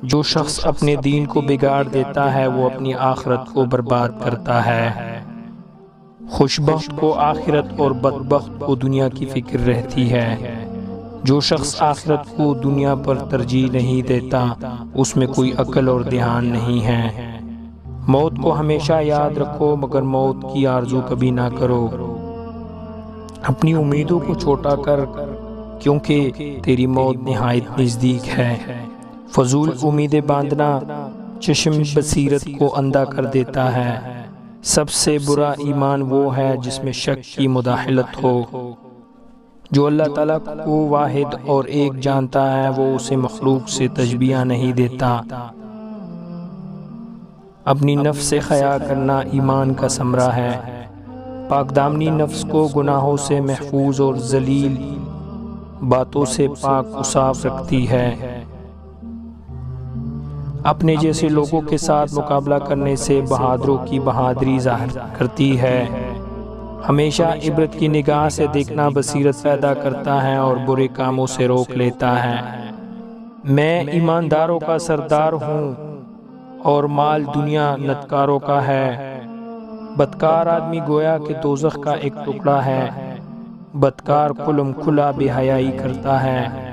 جو شخص اپنے دین کو بگاڑ دیتا ہے وہ اپنی آخرت کو برباد کرتا ہے۔ خوشبخت کو آخرت اور بدبخت کو دنیا کی فکر رہتی ہے۔ جو شخص آخرت کو دنیا پر ترجیح نہیں دیتا اس میں کوئی عقل اور دھیان نہیں ہے۔ موت کو ہمیشہ یاد رکھو مگر موت کی آرزو کبھی نہ کرو۔ اپنی امیدوں کو چھوٹا کر کیونکہ تیری موت نہایت نزدیک ہے۔ فضول امیدیں باندھنا چشم بصیرت کو اندھا کر دیتا ہے۔ سب سے برا ایمان وہ ہے جس میں شک کی مداخلت ہو۔ جو اللہ تعالیٰ کو واحد اور ایک جانتا ہے وہ اسے مخلوق سے تشبیہ نہیں دیتا۔ اپنی نفس سے حیا کرنا ایمان کا ثمرہ ہے۔ پاک دامنی نفس کو گناہوں سے محفوظ اور ذلیل باتوں سے پاک و صاف رکھتی ہے۔ اپنے جیسے لوگوں کے ساتھ مقابلہ کرنے سے بہادروں کی بہادری ظاہر کرتی ہے۔ ہمیشہ عبرت کی نگاہ سے دیکھنا بصیرت پیدا کرتا ہے اور برے کاموں سے روک لیتا ہے۔ میں ایمانداروں کا سردار ہوں اور مال دنیا نتکاروں کا ہے۔ بدکار آدمی گویا کہ دوزخ کا ایک ٹکڑا ہے۔ بدکار کھلم کھلا بے حیائی کرتا ہے۔